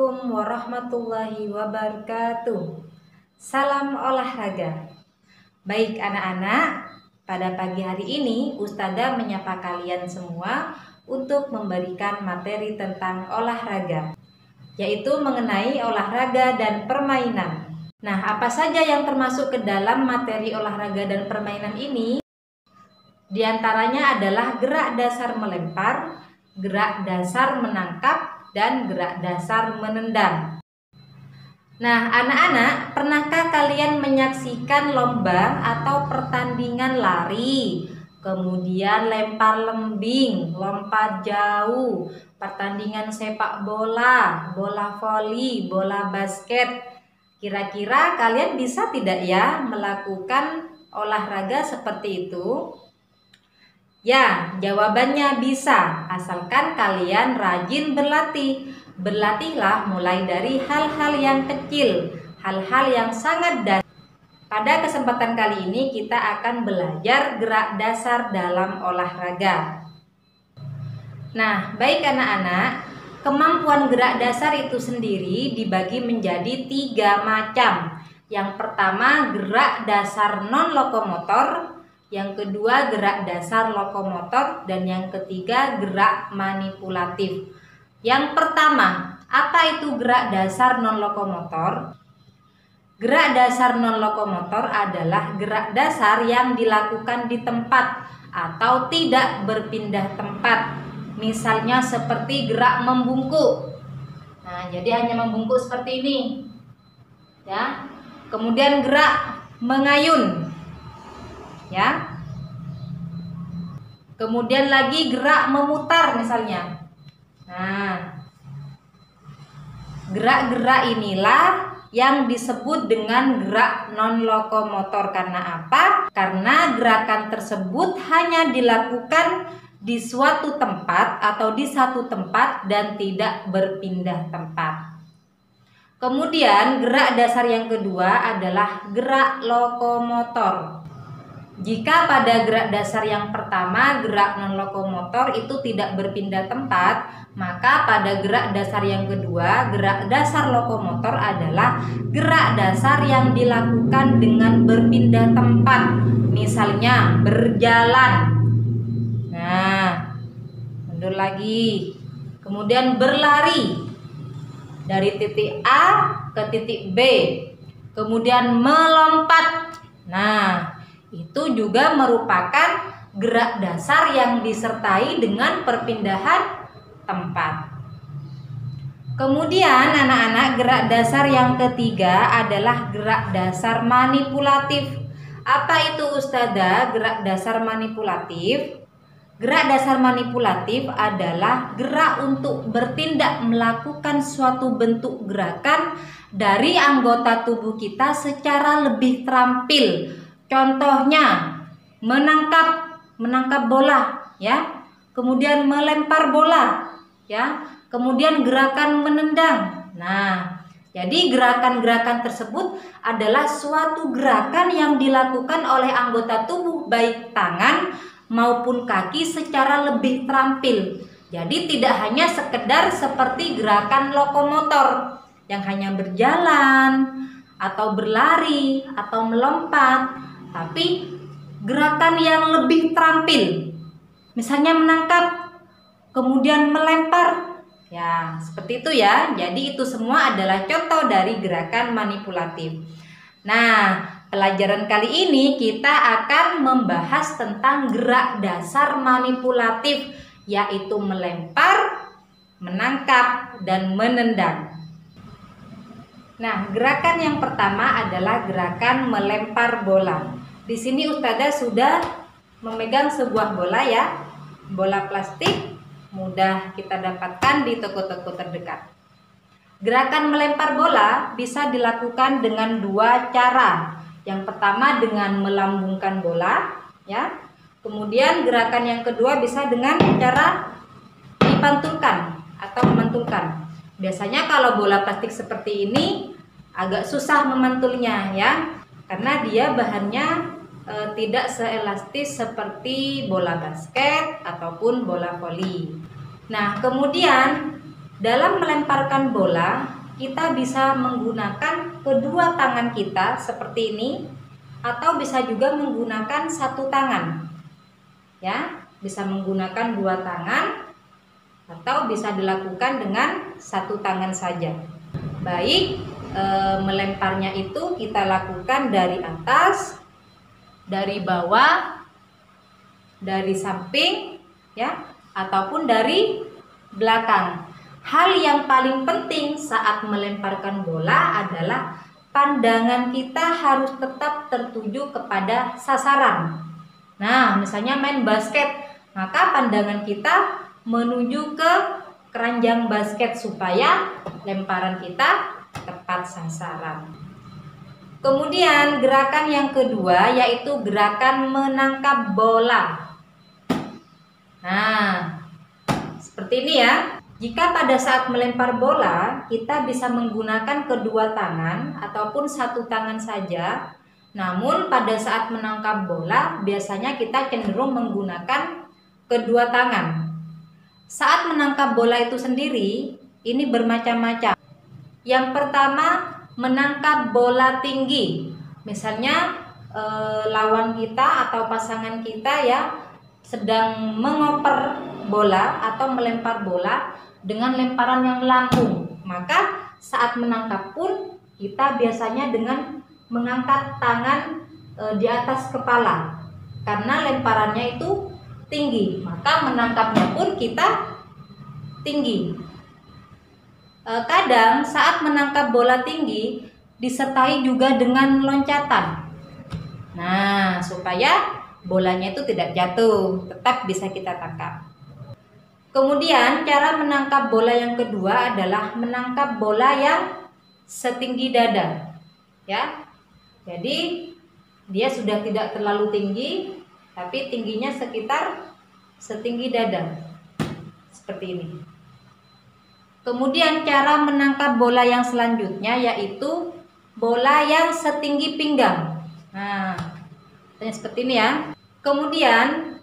Assalamualaikum warahmatullahi wabarakatuh. Salam olahraga. Baik anak-anak, pada pagi hari ini Ustazah menyapa kalian semua untuk memberikan materi tentang olahraga, yaitu mengenai olahraga dan permainan. Nah, apa saja yang termasuk ke dalam materi olahraga dan permainan ini? Di antaranya adalah gerak dasar melempar, gerak dasar menangkap, dan gerak dasar menendang. Nah, anak-anak, pernahkah kalian menyaksikan lomba atau pertandingan lari, kemudian lempar lembing, lompat jauh, pertandingan sepak bola, bola voli, bola basket? Kira-kira kalian bisa tidak ya melakukan olahraga seperti itu? Ya, jawabannya bisa, asalkan kalian rajin berlatih. Berlatihlah mulai dari hal-hal yang kecil, hal-hal yang sangat dasar. Pada kesempatan kali ini kita akan belajar gerak dasar dalam olahraga. Nah, baik anak-anak, kemampuan gerak dasar itu sendiri dibagi menjadi 3 macam. Yang pertama, gerak dasar non-lokomotor. Yang kedua, gerak dasar lokomotor, dan yang ketiga, gerak manipulatif. Yang pertama, apa itu gerak dasar non-lokomotor? Gerak dasar non-lokomotor adalah gerak dasar yang dilakukan di tempat atau tidak berpindah tempat. Misalnya seperti gerak membungkuk. Nah, jadi hanya membungkuk seperti ini. Ya. Kemudian gerak mengayun. Ya. Kemudian lagi gerak memutar misalnya. Nah, gerak-gerak inilah yang disebut dengan gerak non-lokomotor. Karena apa? Karena gerakan tersebut hanya dilakukan di suatu tempat atau di satu tempat dan tidak berpindah tempat. Kemudian gerak dasar yang kedua adalah gerak lokomotor. Jika pada gerak dasar yang pertama, gerak non-lokomotor itu tidak berpindah tempat, maka pada gerak dasar yang kedua, gerak dasar lokomotor adalah gerak dasar yang dilakukan dengan berpindah tempat. Misalnya berjalan. Nah, mundur lagi. Kemudian berlari dari titik A ke titik B. Kemudian melompat. Nah, itu juga merupakan gerak dasar yang disertai dengan perpindahan tempat. Kemudian anak-anak, gerak dasar yang ketiga adalah gerak dasar manipulatif. Apa itu Ustazah gerak dasar manipulatif? Gerak dasar manipulatif adalah gerak untuk bertindak melakukan suatu bentuk gerakan dari anggota tubuh kita secara lebih terampil. Contohnya menangkap bola, ya. Kemudian melempar bola, ya. Kemudian gerakan menendang. Nah, jadi gerakan-gerakan tersebut adalah suatu gerakan yang dilakukan oleh anggota tubuh baik tangan maupun kaki secara lebih terampil. Jadi tidak hanya sekedar seperti gerakan lokomotor yang hanya berjalan atau berlari atau melompat, tapi gerakan yang lebih terampil, misalnya menangkap, kemudian melempar, ya seperti itu ya. Jadi itu semua adalah contoh dari gerakan manipulatif. Nah, pelajaran kali ini kita akan membahas tentang gerak dasar manipulatif, yaitu melempar, menangkap, dan menendang. Nah, gerakan yang pertama adalah gerakan melempar bola. Di sini Ustazah sudah memegang sebuah bola ya, bola plastik, mudah kita dapatkan di toko-toko terdekat. Gerakan melempar bola bisa dilakukan dengan 2 cara. Yang pertama dengan melambungkan bola, ya. Kemudian gerakan yang kedua bisa dengan cara dipantulkan atau memantulkan. Biasanya kalau bola plastik seperti ini agak susah memantulnya ya, karena dia bahannya tidak seelastis seperti bola basket ataupun bola voli. Nah, kemudian dalam melemparkan bola kita bisa menggunakan kedua tangan kita seperti ini, atau bisa juga menggunakan satu tangan. Ya, bisa menggunakan dua tangan atau bisa dilakukan dengan satu tangan saja. Baik, melemparnya itu kita lakukan dari atas, dari bawah, dari samping, ya, ataupun dari belakang. Hal yang paling penting saat melemparkan bola adalah pandangan kita harus tetap tertuju kepada sasaran. Nah, misalnya main basket, maka pandangan kita menuju ke keranjang basket supaya lemparan kita tepat sasaran. Kemudian gerakan yang kedua yaitu gerakan menangkap bola. Nah, seperti ini ya. Jika pada saat melempar bola kita bisa menggunakan kedua tangan ataupun satu tangan saja, namun pada saat menangkap bola biasanya kita cenderung menggunakan kedua tangan. Saat menangkap bola itu sendiri ini bermacam-macam. Yang pertama, menangkap bola tinggi. Misalnya lawan kita atau pasangan kita ya sedang mengoper bola atau melempar bola dengan lemparan yang lambung, maka saat menangkap pun kita biasanya dengan mengangkat tangan di atas kepala karena lemparannya itu tinggi, maka menangkapnya pun kita tinggi. Kadang saat menangkap bola tinggi disertai juga dengan loncatan. Nah, supaya bolanya itu tidak jatuh, tetap bisa kita tangkap. Kemudian cara menangkap bola yang kedua adalah menangkap bola yang setinggi dada. Ya. Jadi dia sudah tidak terlalu tinggi, tapi tingginya sekitar setinggi dada. Seperti ini. Kemudian cara menangkap bola yang selanjutnya yaitu bola yang setinggi pinggang. Nah, seperti ini ya. Kemudian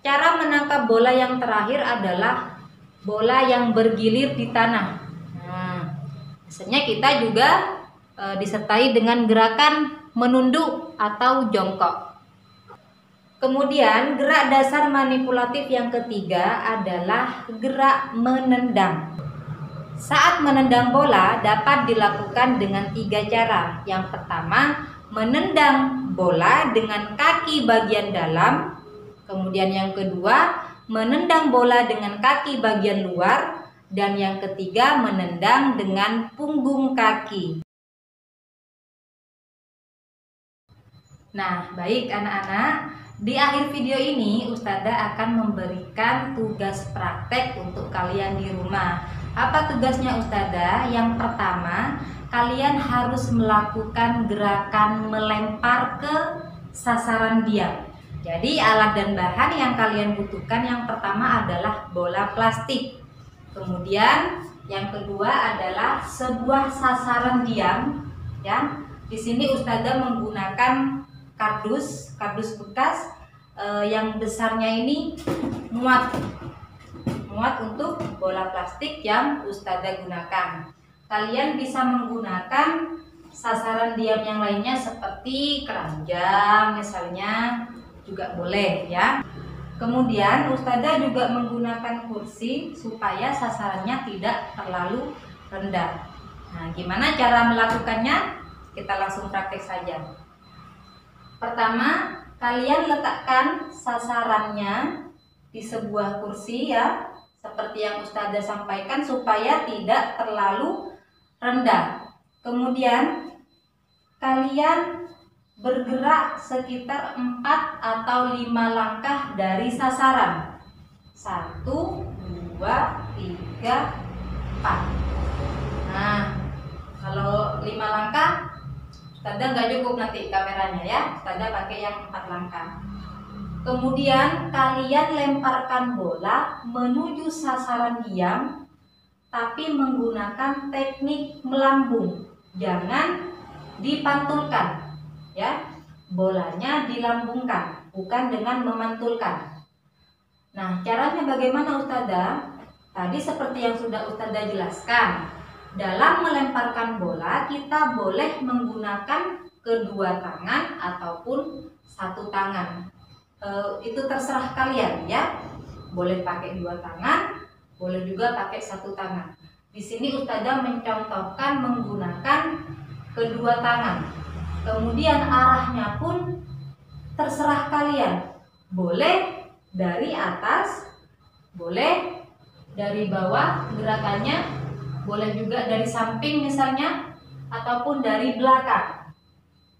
cara menangkap bola yang terakhir adalah bola yang bergilir di tanah. Nah, biasanya kita juga disertai dengan gerakan menunduk atau jongkok. Kemudian gerak dasar manipulatif yang ketiga adalah gerak menendang. Saat menendang bola dapat dilakukan dengan 3 cara. Yang pertama, menendang bola dengan kaki bagian dalam. Kemudian yang kedua, menendang bola dengan kaki bagian luar. Dan yang ketiga, menendang dengan punggung kaki. Nah, baik anak-anak, di akhir video ini Ustazah akan memberikan tugas praktek untuk kalian di rumah. Apa tugasnya Ustazah? Yang pertama, kalian harus melakukan gerakan melempar ke sasaran diam. Jadi alat dan bahan yang kalian butuhkan yang pertama adalah bola plastik. Kemudian yang kedua adalah sebuah sasaran diam. Ya, di sini Ustazah menggunakan kardus bekas yang besarnya ini muat untuk bola plastik yang Ustazah gunakan. Kalian bisa menggunakan sasaran diam yang lainnya seperti keranjang misalnya juga boleh ya. Kemudian Ustazah juga menggunakan kursi supaya sasarannya tidak terlalu rendah. Nah, gimana cara melakukannya? Kita langsung praktek saja. Pertama, kalian letakkan sasarannya di sebuah kursi ya, seperti yang Ustazah sampaikan supaya tidak terlalu rendah. Kemudian kalian bergerak sekitar 4 atau 5 langkah dari sasaran. 1, 2, 3, 4. Nah, kalau 5 langkah Ustazah nggak cukup nanti kameranya ya, Ustazah pakai yang 4 langkah. Kemudian kalian lemparkan bola menuju sasaran diam, tapi menggunakan teknik melambung. Jangan dipantulkan, ya. Bolanya dilambungkan, bukan dengan memantulkan. Nah, caranya bagaimana Ustazah? Tadi seperti yang sudah Ustazah jelaskan. dalam melemparkan bola kita boleh menggunakan kedua tangan ataupun satu tangan. Itu terserah kalian ya. Boleh pakai dua tangan, boleh juga pakai satu tangan. Di sini Ustazah mencontohkan menggunakan kedua tangan. Kemudian arahnya pun terserah kalian. Boleh dari atas, boleh dari bawah gerakannya, boleh juga dari samping misalnya, ataupun dari belakang.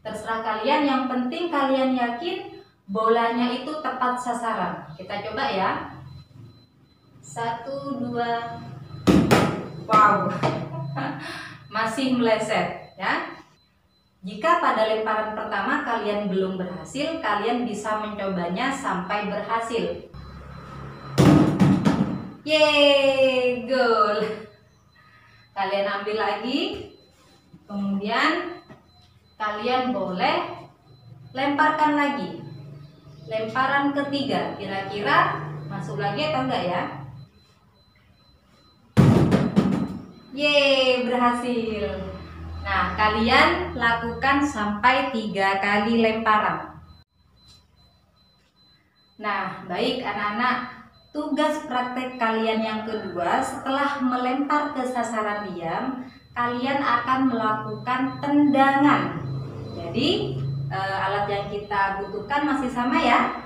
Terserah kalian, yang penting kalian yakin bolanya itu tepat sasaran. Kita coba ya. 1, 2. Wow. Masih meleset ya. Jika pada lemparan pertama kalian belum berhasil, kalian bisa mencobanya sampai berhasil. Yeay, gol. Kalian ambil lagi, kemudian kalian boleh lemparkan lagi. Lemparan ketiga, kira-kira masuk lagi atau enggak ya? Yeay, berhasil. Nah, kalian lakukan sampai 3 kali lemparan. Nah, baik anak-anak. Tugas praktek kalian yang kedua, setelah melempar ke sasaran diam, kalian akan melakukan tendangan. Jadi alat yang kita butuhkan masih sama ya,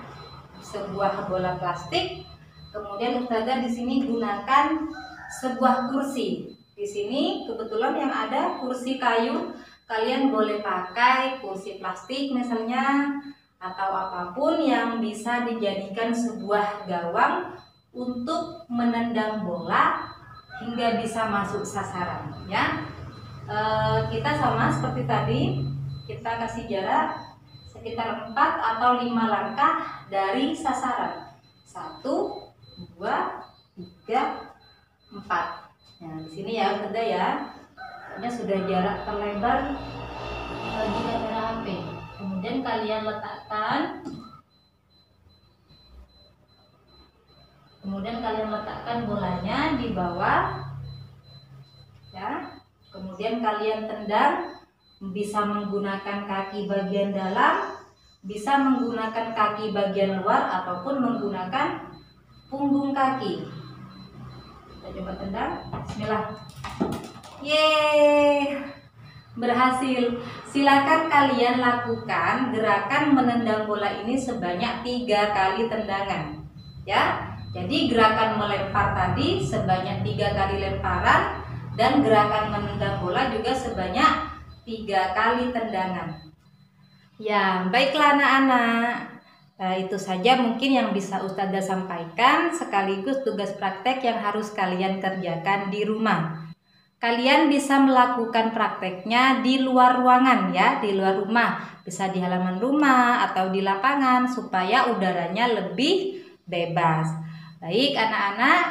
sebuah bola plastik. Kemudian Ustazah di sini gunakan sebuah kursi. Di sini kebetulan yang ada kursi kayu. Kalian boleh pakai kursi plastik misalnya, atau apapun yang bisa dijadikan sebuah gawang untuk menendang bola hingga bisa masuk sasaran ya. Kita sama seperti tadi, kita kasih jarak sekitar 4 atau 5 langkah dari sasaran. 1, 2, 3, 4. Nah, di sini ya Ustazah ya. Ini sudah jarak terlebar di kamera HP. Kemudian kalian letakkan bolanya di bawah ya. Kemudian kalian tendang, bisa menggunakan kaki bagian dalam, bisa menggunakan kaki bagian luar, ataupun menggunakan punggung kaki. Kita coba tendang. Bismillah. Yeay, berhasil. Silakan kalian lakukan gerakan menendang bola ini sebanyak 3 kali tendangan ya. Jadi gerakan melempar tadi sebanyak 3 kali lemparan, dan gerakan menendang bola juga sebanyak 3 kali tendangan. Ya, baiklah anak-anak. Itu saja mungkin yang bisa Ustazah sampaikan, sekaligus tugas praktek yang harus kalian kerjakan di rumah. Kalian bisa melakukan prakteknya di luar ruangan ya, di luar rumah. Bisa di halaman rumah atau di lapangan supaya udaranya lebih bebas. Baik anak-anak,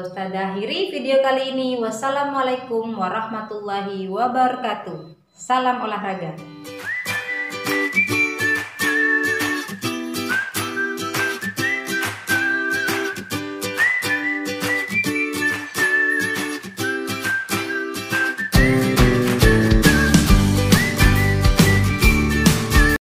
Ustazah akhiri video kali ini. Wassalamualaikum warahmatullahi wabarakatuh. Salam olahraga.